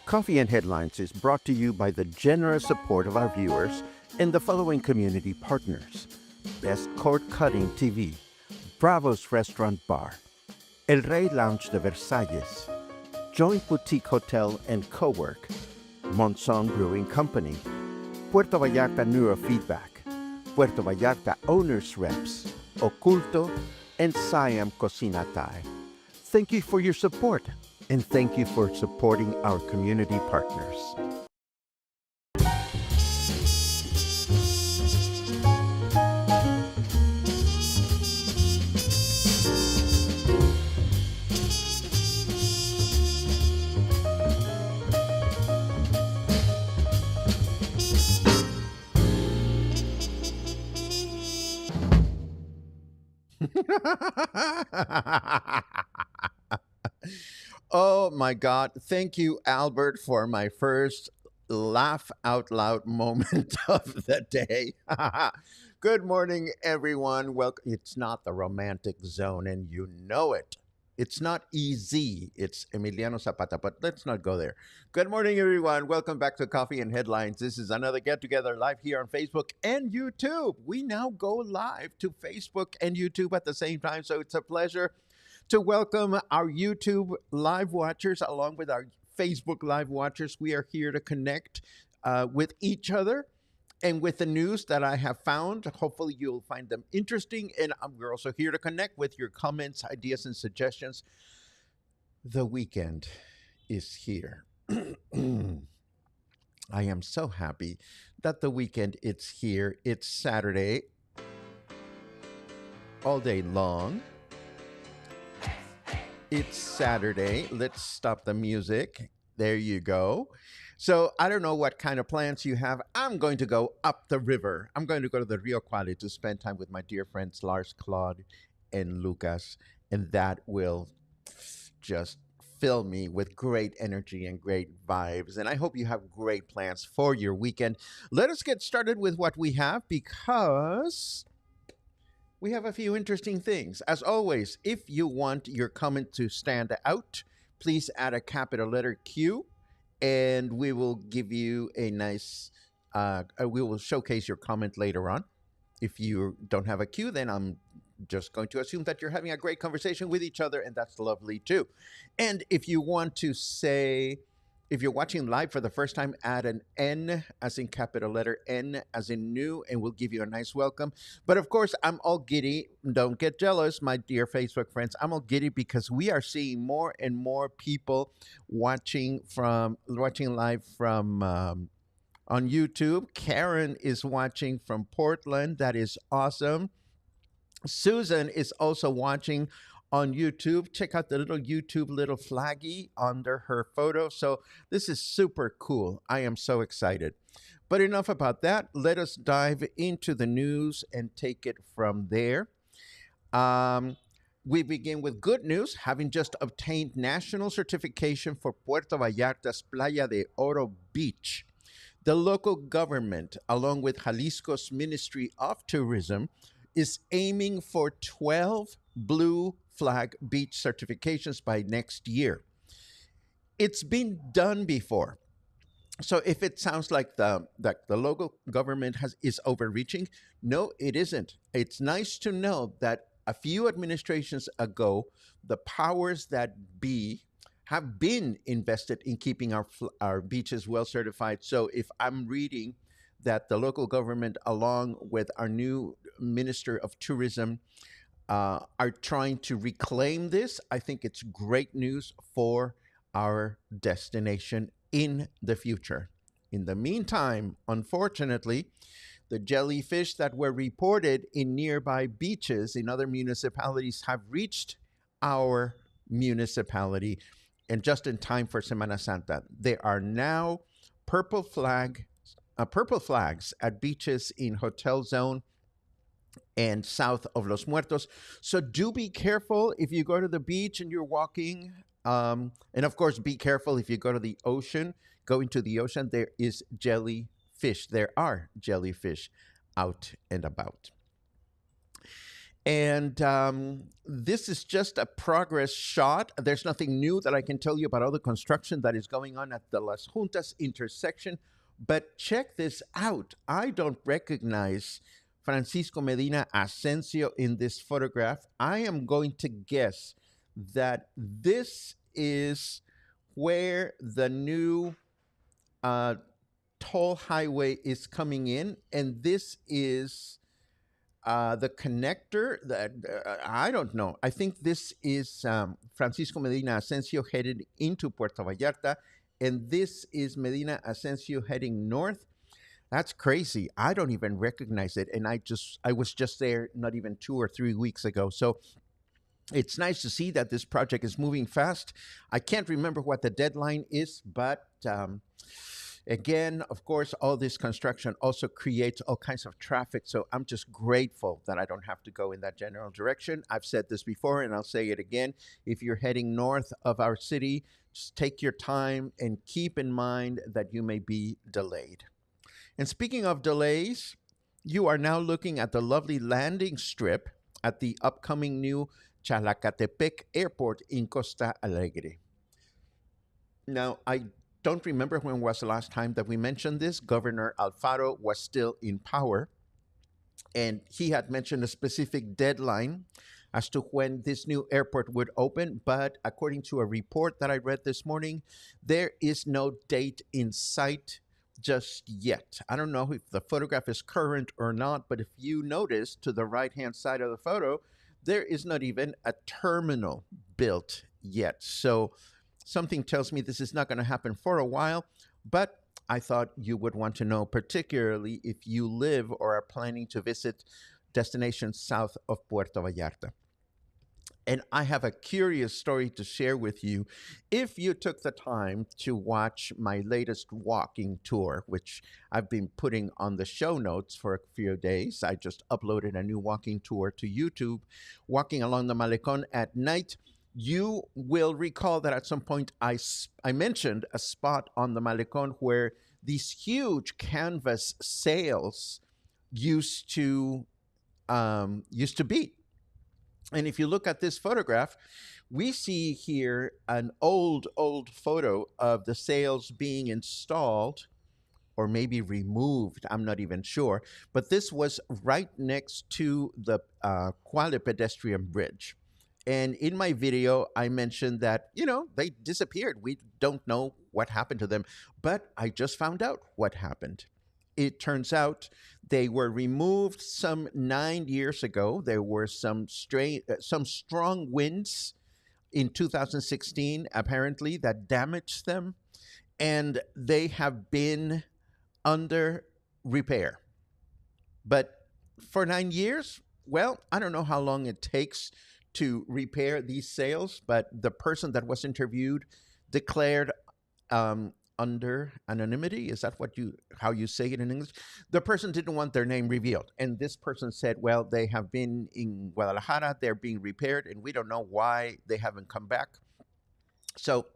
Coffee and Headlines is brought to you by the generous support of our viewers and the following community partners: Best Cord Cutting TV, Bravo's Restaurant Bar, El Rey Lounge de Versalles, Joint Boutique Hotel and Cowork, Monson Brewing Company, Puerto Vallarta Neurofeedback, Puerto Vallarta Owners Reps, Oculto, and Siam Cocina Thai. Thank you for your support, and thank you for supporting our community partners. Oh my God. Thank you, Albert, for my first laugh out loud moment of the day. Good morning, everyone. Welcome. It's not the romantic zone, and you know it. It's not easy. It's Emiliano Zapata, but let's not go there. Good morning, everyone. Welcome back to Coffee and Headlines. This is another get together live here on Facebook and YouTube. We now go live to Facebook and YouTube at the same time, so it's a pleasure to welcome our YouTube live watchers along with our Facebook live watchers. We are here to connect with each other and with the news that I have found. Hopefully, you'll find them interesting. And we're also here to connect with your comments, ideas, and suggestions. The weekend is here. I am so happy that the weekend is here. It's Saturday all day long. It's Saturday. Let's stop the music. There you go. So I don't know what kind of plans you have. I'm going to go up the river. I'm going to go to the Rio Quali to spend time with my dear friends Lars, Claude, and Lucas. And that will just fill me with great energy and great vibes. And I hope you have great plans for your weekend. Let us get started with what we have, because we have a few interesting things. As always, if you want your comment to stand out, please add a capital letter Q, and we will give you a nice, we will showcase your comment later on. If you don't have a Q, then I'm just going to assume that you're having a great conversation with each other, and that's lovely too. And if you want to say, if you're watching live for the first time, add an N as in capital letter, N as in new, and we'll give you a nice welcome. But of course, I'm all giddy. Don't get jealous, my dear Facebook friends. I'm all giddy because we are seeing more and more people watching live from on YouTube. Karen is watching from Portland. That is awesome. Susan is also watching on YouTube. Check out the little YouTube little flaggy under her photo. So this is super cool. I am so excited. But enough about that. Let us dive into the news and take it from there. We begin with good news, having just obtained national certification for Puerto Vallarta's Playa de Oro Beach. The local government, along with Jalisco's Ministry of Tourism, is aiming for 12 blue flag beach certifications by next year. It's been done before. So if it sounds like the local government is overreaching, no, it isn't. It's nice to know that a few administrations ago, the powers that be have been invested in keeping our beaches well certified. So if I'm reading that the local government, along with our new Minister of Tourism, are trying to reclaim this, I think it's great news for our destination in the future. In the meantime, unfortunately, the jellyfish that were reported in nearby beaches in other municipalities have reached our municipality, and just in time for Semana Santa. There are now purple flags at beaches in Hotel Zone and south of Los Muertos. So do be careful if you go to the beach and you're walking. And of course, be careful if you go to the ocean. Go into the ocean, there is jellyfish. There are jellyfish out and about. And this is just a progress shot. There's nothing new that I can tell you about all the construction that is going on at the Las Juntas intersection. But check this out. I don't recognize Francisco Medina Asensio in this photograph. I am going to guess that this is where the new uh, toll highway is coming in, and this is the connector. That I don't know. I think this is Francisco Medina Asensio headed into Puerto Vallarta, and this is Medina Asensio heading north. That's crazy. I don't even recognize it, and I was just there not even 2 or 3 weeks ago. So it's nice to see that this project is moving fast. I can't remember what the deadline is, but again, of course, all this construction also creates all kinds of traffic. So I'm just grateful that I don't have to go in that general direction. I've said this before and I'll say it again. If you're heading north of our city, just take your time and keep in mind that you may be delayed. And speaking of delays, you are now looking at the lovely landing strip at the upcoming new Chalacatepec Airport in Costa Alegre. Now, I don't remember when was the last time that we mentioned this. Governor Alfaro was still in power, and he had mentioned a specific deadline as to when this new airport would open. But according to a report that I read this morning, there is no date in sight just yet. I don't know if the photograph is current or not, but if you notice to the right hand side of the photo, there is not even a terminal built yet. So something tells me this is not going to happen for a while, but I thought you would want to know, particularly if you live or are planning to visit destinations south of Puerto Vallarta. And I have a curious story to share with you. If you took the time to watch my latest walking tour, which I've been putting on the show notes for a few days, I just uploaded a new walking tour to YouTube, walking along the Malecón at night. You will recall that at some point I mentioned a spot on the Malecón where these huge canvas sails used to be. And if you look at this photograph, we see here an old photo of the sails being installed or maybe removed. I'm not even sure. But this was right next to the Quale pedestrian bridge. And in my video, I mentioned that, they disappeared. We don't know what happened to them. But I just found out what happened. It turns out they were removed some 9 years ago. There were some strong winds in 2016, apparently, that damaged them, and they have been under repair. But for 9 years, well, I don't know how long it takes to repair these sails, but the person that was interviewed declared under anonymity. Is that how you say it in English? The person didn't want their name revealed, and this person said, well, they have been in Guadalajara, they're being repaired, and we don't know why they haven't come back. So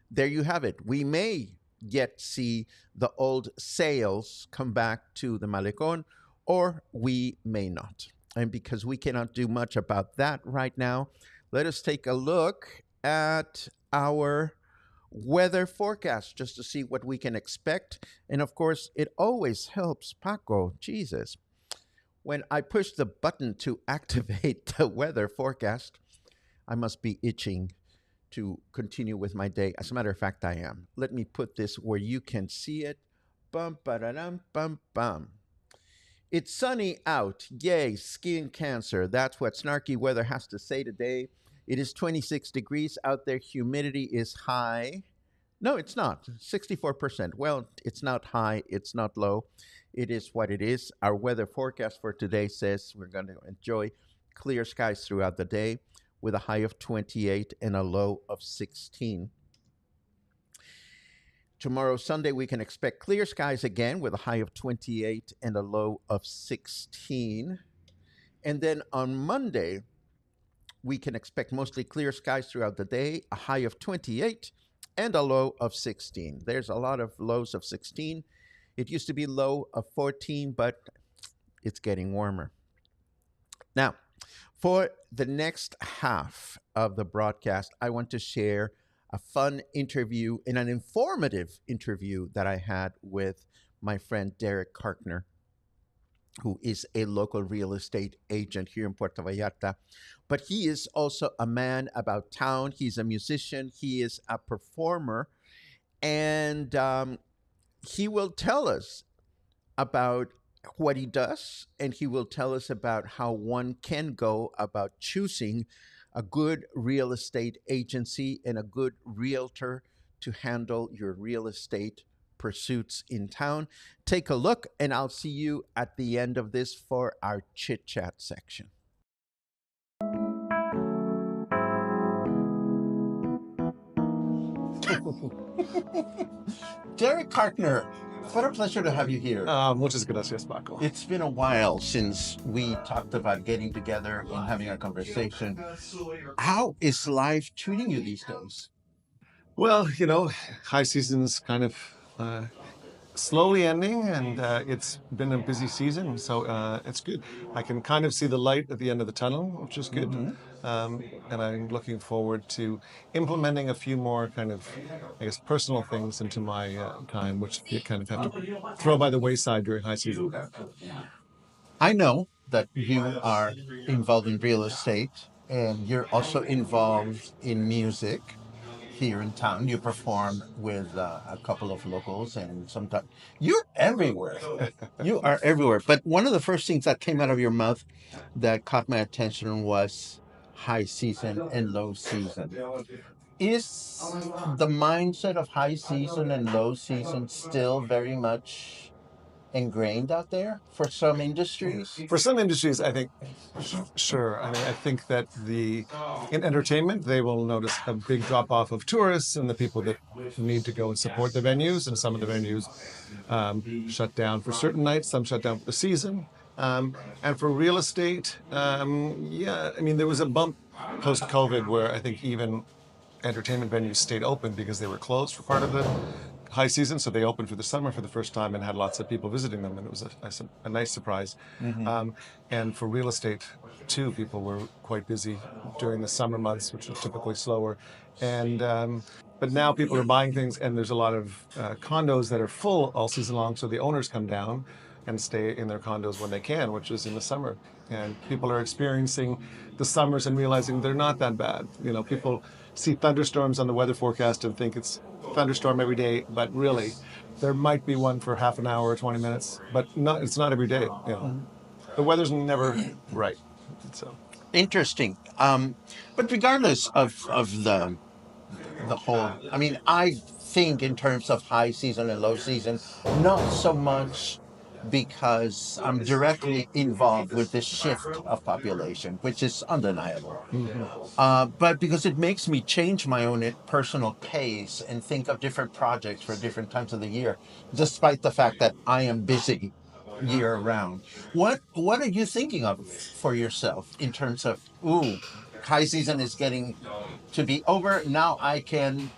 there you have it. We may yet see the old sails come back to the Malecón, or we may not. And because we cannot do much about that right now, let us take a look at our weather forecast just to see what we can expect. And of course, it always helps, Paco, Jesus. When I push the button to activate the weather forecast, I must be itching to continue with my day. As a matter of fact, I am. Let me put this where you can see it. Bum, ba-da-dum, bum, bum. It's sunny out. Yay, skin cancer. That's what snarky weather has to say today. It is 26 degrees out there. Humidity is high. No, it's not. 64%. Well, it's not high. It's not low. It is what it is. Our weather forecast for today says we're going to enjoy clear skies throughout the day with a high of 28 and a low of 16. Tomorrow, Sunday, we can expect clear skies again with a high of 28 and a low of 16. And then on Monday, we can expect mostly clear skies throughout the day, a high of 28 and a low of 16. There's a lot of lows of 16. It used to be low of 14, but it's getting warmer. Now, For the next half of the broadcast, I want to share a fun interview and an informative interview that I had with my friend Derek Carkner, who is a local real estate agent here in Puerto Vallarta. But he is also a man about town. He's a musician, he is a performer, and he will tell us about what he does, and he will tell us about how one can go about choosing a good real estate agency and a good realtor to handle your real estate pursuits in town. Take a look, and I'll see you at the end of this for our chit chat section. Derek Carkner, what a pleasure to have you here. Muchas gracias, Paco. It's been a while since we talked about getting together and having a conversation. How is life treating you these days? Well, high season's kind of slowly ending, and it's been a busy season, so it's good. I can kind of see the light at the end of the tunnel, which is good. And I'm looking forward to implementing a few more kind of, I guess, personal things into my time, which you kind of have to throw by the wayside during high season. I know that you are involved in real estate and you're also involved in music here in town. You perform with a couple of locals, and sometimes you're everywhere. You are everywhere. But one of the first things that came out of your mouth that caught my attention was high season and low season. Is the mindset of high season and low season still very much ingrained out there for some industries? For some industries, I think, sure. I mean, I think that in entertainment, they will notice a big drop off of tourists and the people that need to go and support the venues. And some of the venues shut down for certain nights, some shut down for the season. And for real estate, yeah, I mean, there was a bump post-COVID where I think even entertainment venues stayed open because they were closed for part of the high season, so they opened for the summer for the first time and had lots of people visiting them, and it was a nice surprise. And for real estate too, people were quite busy during the summer months, which are typically slower. And but now people are buying things, and there's a lot of condos that are full all season long, so the owners come down and stay in their condos when they can, which is in the summer. And people are experiencing the summers and realizing they're not that bad. People see thunderstorms on the weather forecast and think it's thunderstorm every day, but really there might be one for half an hour or 20 minutes, but it's not every day. The weather's never right. So Interesting. But regardless of the whole, I mean, I think in terms of high season and low season, not so much because I'm directly involved with this shift of population, which is undeniable. But because it makes me change my own personal pace and think of different projects for different times of the year, despite the fact that I am busy year round. What are you thinking of for yourself in terms of, high season is getting to be over, now I can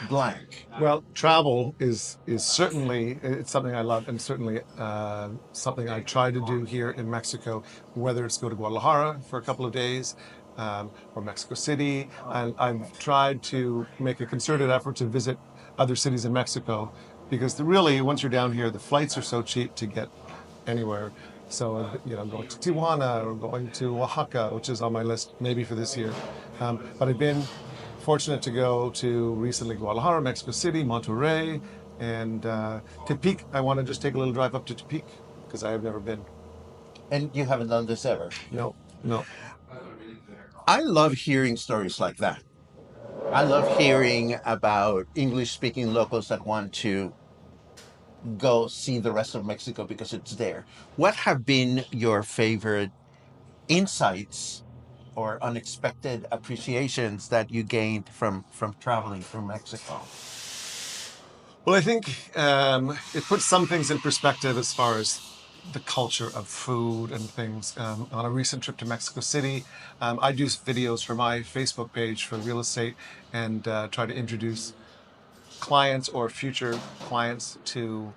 blank? Well, travel is certainly, it's something I love, and certainly something I try to do here in Mexico, whether it's go to Guadalajara for a couple of days or Mexico City. And I've tried to make a concerted effort to visit other cities in Mexico, because really, once you're down here, the flights are so cheap to get anywhere. So, I'm going to Tijuana or going to Oaxaca, which is on my list maybe for this year. But I've been fortunate to go to recently Guadalajara, Mexico City, Monterrey, and Tepic. I want to just take a little drive up to Tepic because I have never been. And you haven't done this ever? No. I love hearing stories like that. I love hearing about English-speaking locals that want to go see the rest of Mexico because it's there. What have been your favorite insights or unexpected appreciations that you gained from traveling through Mexico? Well, I think it puts some things in perspective as far as the culture of food and things. On a recent trip to Mexico City, I do videos for my Facebook page for real estate and try to introduce clients or future clients to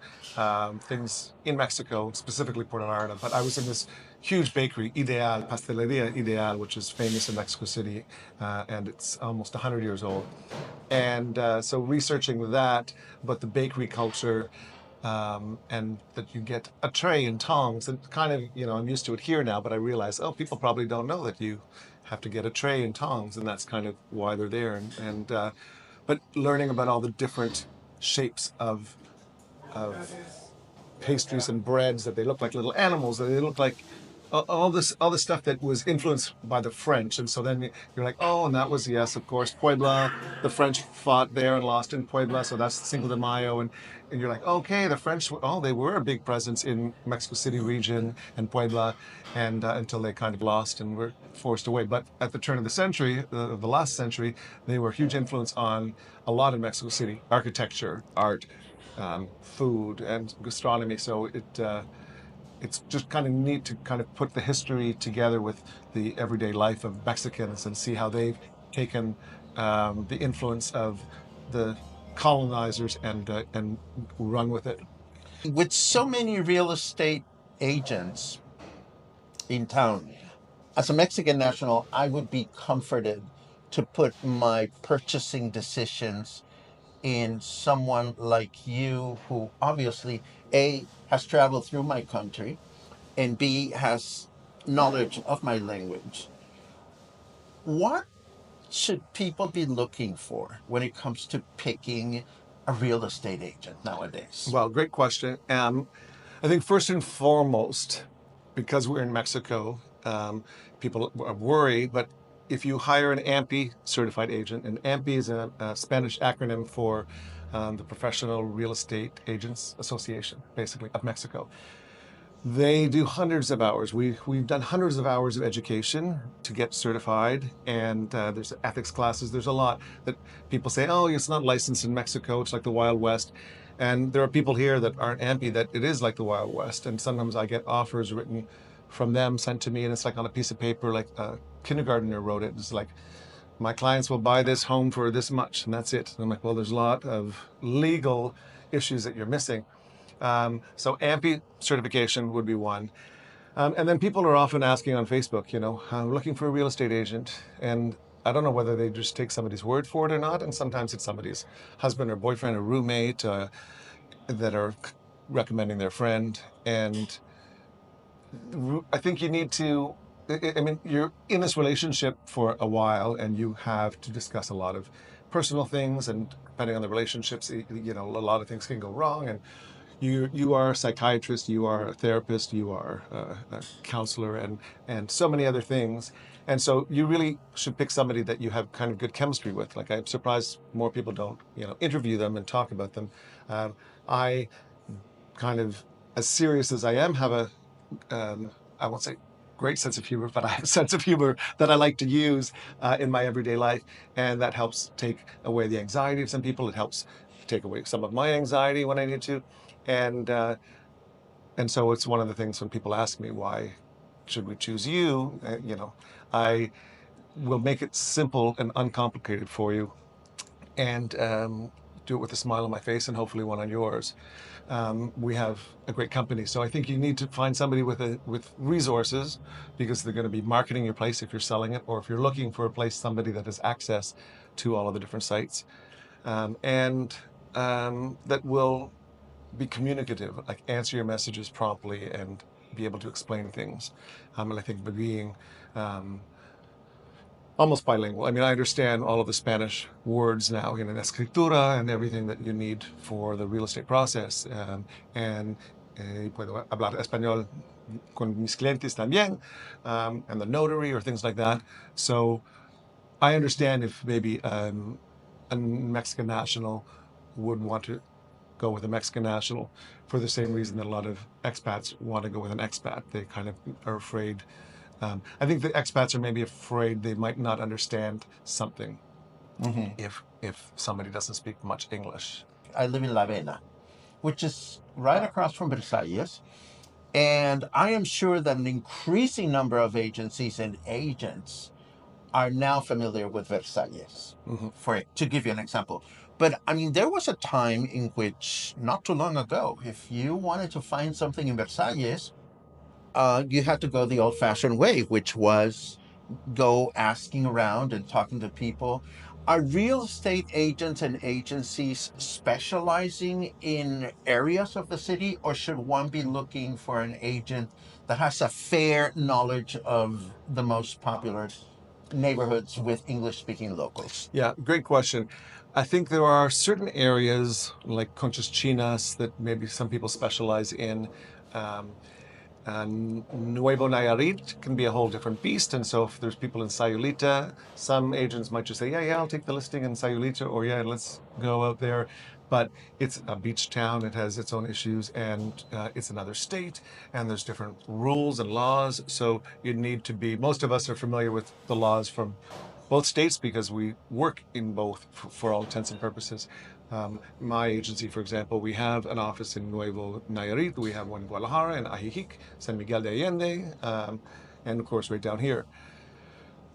things in Mexico, specifically Puerto Vallarta. But I was in this huge bakery, Ideal, Pasteleria Ideal, which is famous in Mexico City, and it's almost 100 years old. And so researching that, but the bakery culture, and that you get a tray and tongs, and kind of, I'm used to it here now, but I realize, oh, people probably don't know that you have to get a tray and tongs, and that's kind of why they're there. But learning about all the different shapes of pastries and breads, that they look like little animals, that they look like all this stuff that was influenced by the French. And so then you're like, oh, and that was, yes, of course, Puebla. The French fought there and lost in Puebla, so that's Cinco de Mayo. And you're like, okay, the French, oh, they were a big presence in Mexico City region and Puebla, and until they kind of lost and were forced away. But at the turn of the century, the last century, they were a huge influence on a lot in Mexico City: architecture, art, food, and gastronomy. So it's just kind of neat to kind of put the history together with the everyday life of Mexicans and see how they've taken the influence of the colonizers and run with it. With so many real estate agents in town, as a Mexican national, I would be comforted to put my purchasing decisions in someone like you, who obviously A, has traveled through my country, and B, has knowledge of my language. What should people be looking for when it comes to picking a real estate agent nowadays? Well, great question. I think first and foremost, because we're in Mexico, people worry, but if you hire an AMPI certified agent, and AMPI is a Spanish acronym for the Professional Real Estate Agents Association, basically, of Mexico. They do hundreds of hours. We've done hundreds of hours of education to get certified, and there's ethics classes. There's a lot that people say, oh, it's not licensed in Mexico. It's like the Wild West. And there are people here that aren't AMPI that it is like the Wild West. And sometimes I get offers written from them sent to me, and it's like on a piece of paper, like a kindergartner wrote it. It's like, my clients will buy this home for this much, and that's it. And I'm like, well, there's a lot of legal issues that you're missing. So AMPI certification would be one. And then people are often asking on Facebook, I'm looking for a real estate agent. And I don't know whether they just take somebody's word for it or not. And sometimes it's somebody's husband or boyfriend or roommate that are recommending their friend. And I think you need to, I mean, you're in this relationship for a while, and you have to discuss a lot of personal things. And depending on the relationships, a lot of things can go wrong. And you are a psychiatrist, you are a therapist, you are a counselor, and so many other things. And so you really should pick somebody that you have kind of good chemistry with. Like, I'm surprised more people don't, interview them and talk about them. I kind of, as serious as I am, have I won't say great sense of humor, but I have a sense of humor that I like to use in my everyday life. And that helps take away the anxiety of some people. It helps take away some of my anxiety when I need to. And so it's one of the things when people ask me, why should we choose you? I will make it simple and uncomplicated for you, and do it with a smile on my face and hopefully one on yours. We have a great company, so I think you need to find somebody with resources, because they're going to be marketing your place if you're selling it, or if you're looking for a place, somebody that has access to all of the different sites, and that will be communicative, like answer your messages promptly and be able to explain things. And I think by being almost bilingual. I mean, I understand all of the Spanish words now, escritura and everything that you need for the real estate process. And puedo hablar español con mis clientes también, and the notary or things like that. So I understand if maybe a Mexican national would want to go with a Mexican national for the same reason that a lot of expats want to go with an expat. They kind of are afraid. I think the expats are maybe afraid they might not understand something if somebody doesn't speak much English. I live in La Vena, which is right across from Versalles. And I am sure that an increasing number of agencies and agents are now familiar with Versalles, to give you an example. But I mean, there was a time in which, not too long ago, if you wanted to find something in Versalles, you had to go the old-fashioned way, which was go asking around and talking to people. Are real estate agents and agencies specializing in areas of the city, or should one be looking for an agent that has a fair knowledge of the most popular neighborhoods with English speaking locals? Yeah, great question. I think there are certain areas like Conchas Chinas that maybe some people specialize in. Um, and Nuevo Nayarit can be a whole different beast. And so if there's people in Sayulita, some agents might just say, yeah, I'll take the listing in Sayulita, or yeah, let's go out there. But it's a beach town. It has its own issues, and it's another state, and there's different rules and laws. So you need to be, most of us are familiar with the laws from both states because we work in both for all intents and purposes. My agency, for example, we have an office in Nuevo Nayarit, we have one in Guadalajara, and Ajijic, San Miguel de Allende, and of course right down here.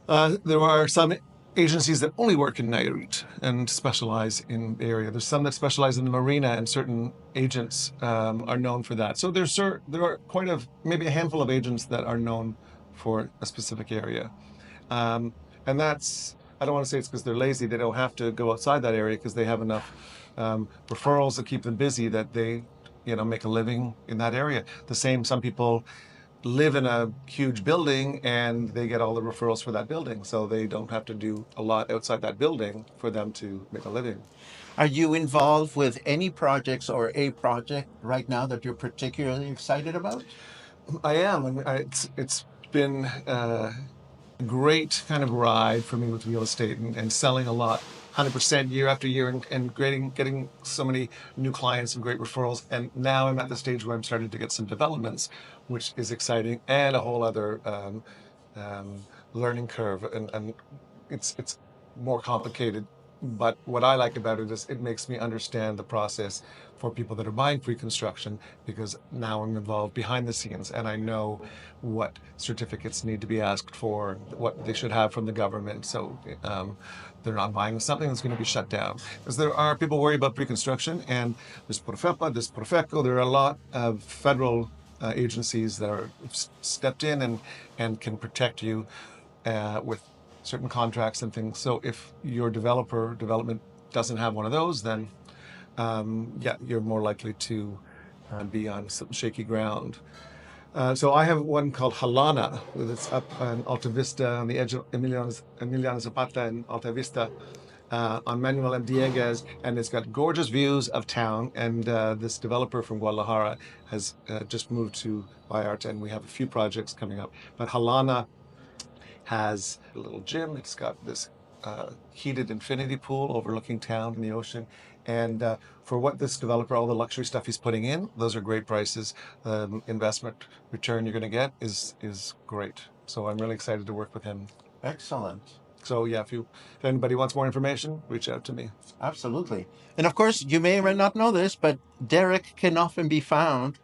There are some agencies that only work in Nayarit and specialize in the area. There's some that specialize in the marina, and certain agents are known for that. So there are maybe a handful of agents that are known for a specific area. And that's, I don't want to say it's because they're lazy. They don't have to go outside that area because they have enough referrals to keep them busy that they, make a living in that area. The same, some people live in a huge building and they get all the referrals for that building. So they don't have to do a lot outside that building for them to make a living. Are you involved with any projects or a project right now that you're particularly excited about? I am. And it's been great kind of ride for me with real estate and selling a lot, 100% year after year, and getting so many new clients and great referrals. And now I'm at the stage where I'm starting to get some developments, which is exciting, and a whole other learning curve. And it's more complicated. But what I like about it is it makes me understand the process for people that are buying pre-construction, because now I'm involved behind the scenes and I know what certificates need to be asked for, what they should have from the government. So they're not buying something that's going to be shut down. Because there are people worried about pre-construction, and there's Profepa, there's Profeco. There are a lot of federal agencies that are stepped in and can protect you with certain contracts and things. So if your development doesn't have one of those, then you're more likely to be on some shaky ground. So I have one called Halana that's up on Alta Vista on the edge of Emiliano Zapata and Alta Vista on Manuel M. Dieguez, and it's got gorgeous views of town. And this developer from Guadalajara has just moved to Vallarta, and we have a few projects coming up. But Halana has a little gym. It's got this heated infinity pool overlooking town and the ocean. And for what this developer, all the luxury stuff he's putting in, those are great prices. Investment return you're going to get is great. So I'm really excited to work with him. Excellent. So yeah, if anybody wants more information, reach out to me. Absolutely. And of course, you may or may not know this, but Derek can often be found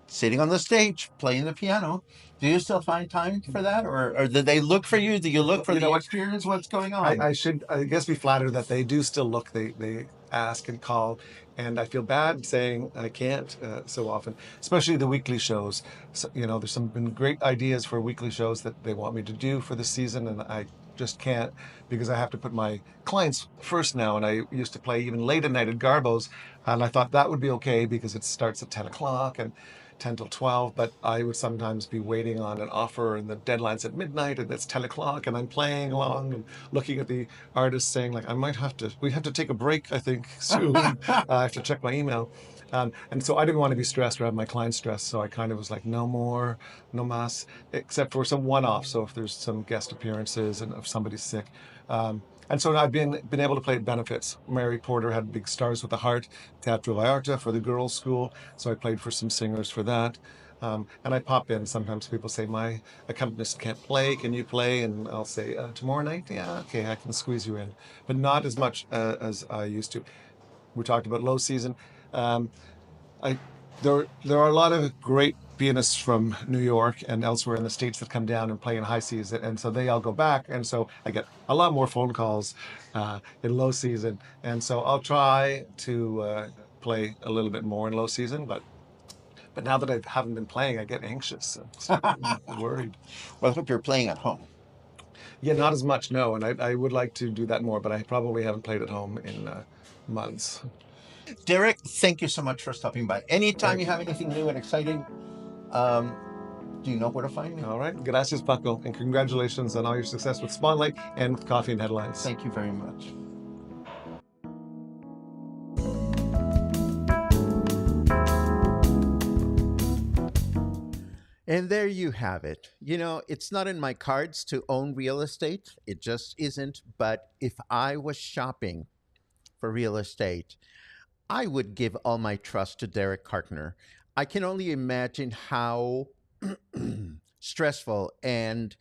sitting on the stage playing the piano. Do you still find time for that, or do they look for you? Do you look for the experience? What's going on? I should, I guess, be flattered that they do still look. They ask and call, and I feel bad saying I can't so often, especially the weekly shows. So, there's been great ideas for weekly shows that they want me to do for the season, and I just can't, because I have to put my clients first now. And I used to play even late at night at Garbo's, and I thought that would be okay because it starts at 10 o'clock and 10 till 12, but I would sometimes be waiting on an offer and the deadline's at midnight and it's 10 o'clock and I'm playing along and looking at the artist saying like, we have to take a break, I think, soon. I have to check my email. And so I didn't want to be stressed or have my clients stressed. So I kind of was like, no more, no mas, except for some one-offs. So if there's some guest appearances and if somebody's sick. And so I've been able to play at benefits. Mary Porter had Big Stars with the Heart, Teatro Vallarta for the girls' school. So I played for some singers for that. And I pop in. Sometimes people say, my accompanist can't play. Can you play? And I'll say, tomorrow night? Yeah, okay, I can squeeze you in. But not as much as I used to. We talked about low season. There are a lot of great pianists from New York and elsewhere in the States that come down and play in high season, and so they all go back, and so I get a lot more phone calls in low season, and so I'll try to play a little bit more in low season, but But now that I haven't been playing, I get anxious. I'm worried. Well, I hope you're playing at home. Yeah, not as much, no. And I would like to do that more, but I probably haven't played at home in months. Derek, thank you so much for stopping by. Anytime you have anything new and exciting, um, do you know where to find me? All right. Gracias, Paco. And congratulations on all your success with Spotlight and with Coffee and Headlines. Thank you very much. And there you have it. You know, it's not in my cards to own real estate. It just isn't. But if I was shopping for real estate, I would give all my trust to Derek Carkner. I can only imagine how stressful and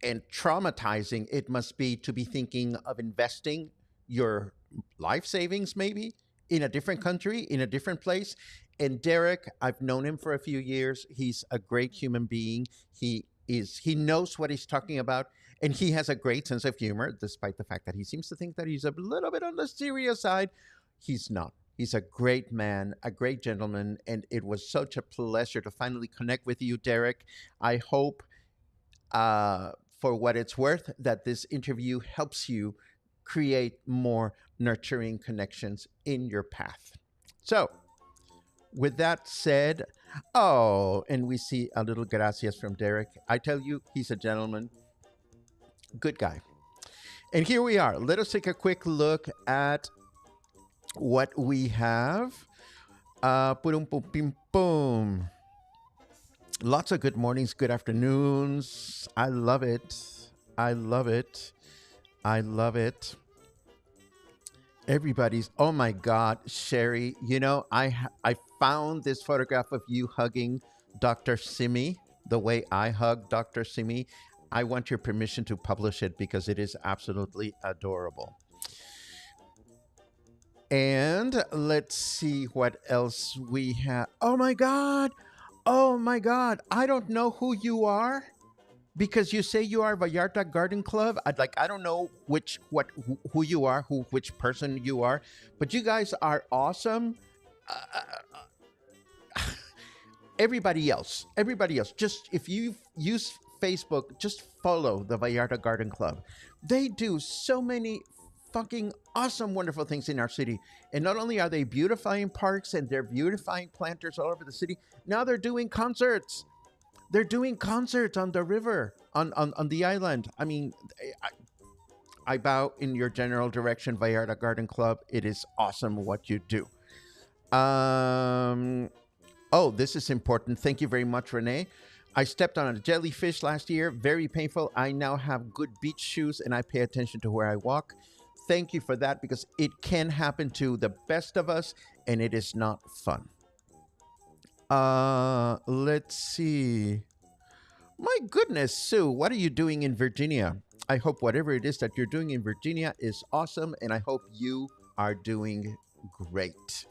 traumatizing it must be to be thinking of investing your life savings maybe in a different country, in a different place. And Derek, I've known him for a few years. He's a great human being. He knows what he's talking about, and he has a great sense of humor, despite the fact that he seems to think that he's a little bit on the serious side. He's not. He's a great man, a great gentleman, and it was such a pleasure to finally connect with you, Derek. I hope, for what it's worth, that this interview helps you create more nurturing connections in your path. So, with that said, oh, and we see a little gracias from Derek. I tell you, he's a gentleman, good guy. And here we are. Let us take a quick look at what we have. Boom, boom, boom, boom. Lots of good mornings, good afternoons. I love it. I love it. I love it. Everybody's, oh my God, Sherry, you know, I found this photograph of you hugging Dr. Simi the way I hug Dr. Simi. I want your permission to publish it because it is absolutely adorable. And let's see what else we have. Oh my God. Oh my God. I don't know who you are because you say you are Vallarta Garden Club. I don't know who you are, which person you are, but you guys are awesome. Everybody else, just if you use Facebook, just follow the Vallarta Garden Club. They do so many fucking awesome, wonderful things in our city. And not only are they beautifying parks and they're beautifying planters all over the city, now they're doing concerts. They're doing concerts on the river, on the island. I mean, I bow in your general direction, Vallarta Garden Club. It is awesome what you do. Oh, this is important. Thank you very much, Renee. I stepped on a jellyfish last year. Very painful. I now have good beach shoes and I pay attention to where I walk. Thank you for that because it can happen to the best of us and it is not fun. Let's see. My goodness, Sue, what are you doing in Virginia? I hope whatever it is that you're doing in Virginia is awesome, and I hope you are doing great.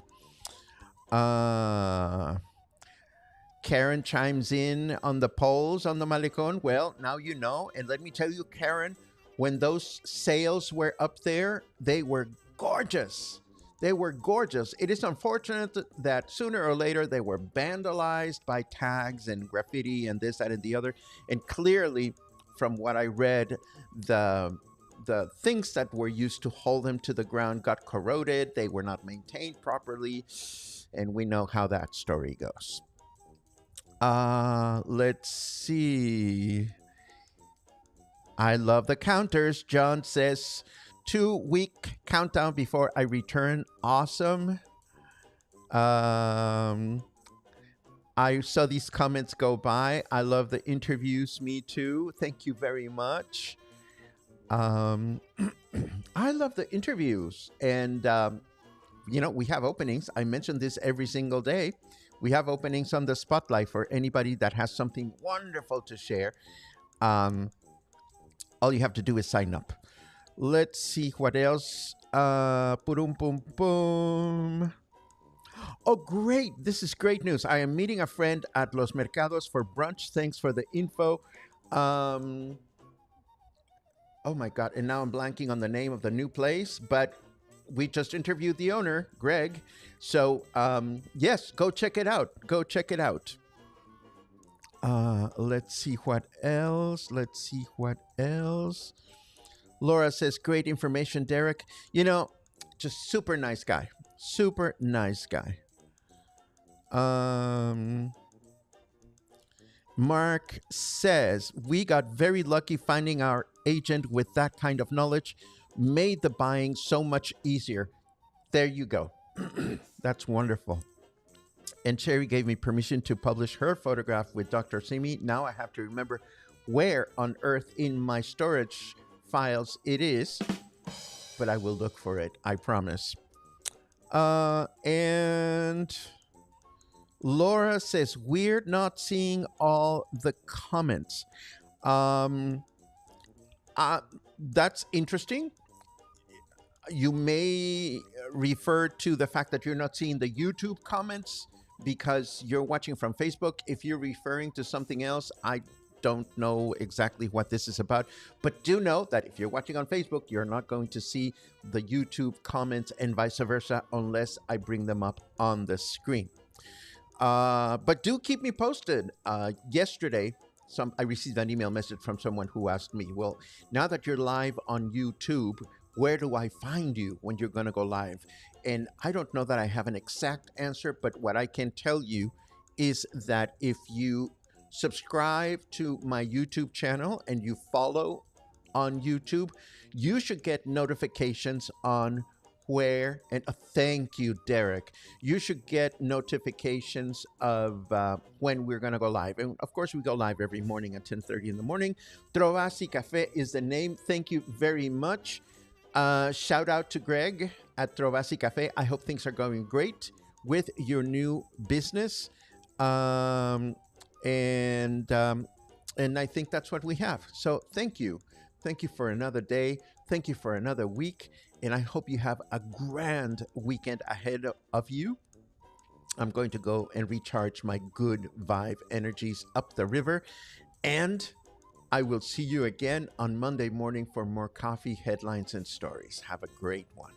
Karen chimes in on the polls on the Malecón. Well, now you know, and let me tell you, Karen, when those sails were up there, they were gorgeous. They were gorgeous. It is unfortunate that sooner or later they were vandalized by tags and graffiti and this, that, and the other. And clearly, from what I read, the things that were used to hold them to the ground got corroded. They were not maintained properly. And we know how that story goes. Let's see. I love the counters. John says, 2-week countdown before I return. Awesome. I saw these comments go by. I love the interviews. Me too. Thank you very much. I love the interviews. And, you know, we have openings. I mention this every single day. We have openings on the Spotlight for anybody that has something wonderful to share. All you have to do is sign up. Let's see what else. Boom, boom, boom. Oh, great. This is great news. I am meeting a friend at Los Mercados for brunch. Thanks for the info. Oh, my God. And now I'm blanking on the name of the new place. But we just interviewed the owner, Greg. So yes, go check it out. Go check it out. Let's see what else. Let's see what else. Laura says, great information, Derek. You know, just super nice guy. Super nice guy. Mark says, we got very lucky finding our agent with that kind of knowledge, made the buying so much easier. There you go. That's wonderful. And Sherry gave me permission to publish her photograph with Dr. Simi. Now I have to remember where on earth in my storage files it is, but I will look for it, I promise. And Laura says, weird not seeing all the comments. That's interesting. You may refer to the fact that you're not seeing the YouTube comments because you're watching from Facebook. If you're referring to something else, I don't know exactly what this is about, but do know that if you're watching on Facebook, you're not going to see the YouTube comments and vice versa unless I bring them up on the screen. But do keep me posted. Yesterday, I received an email message from someone who asked me, well, now that you're live on YouTube, where do I find you when you're going to go live? And I don't know that I have an exact answer, but what I can tell you is that if you subscribe to my YouTube channel and you follow on YouTube, you should get notifications on where, and thank you, Derek. You should get notifications of when we're going to go live. And of course, we go live every morning at 10:30 in the morning. Trovas y Café is the name. Thank you very much. Shout out to Greg at Trovas y Café. I hope things are going great with your new business. And I think that's what we have. So thank you. Thank you for another day. Thank you for another week. And I hope you have a grand weekend ahead of you. I'm going to go and recharge my good vibe energies up the river. And I will see you again on Monday morning for more coffee, headlines, and stories. Have a great one.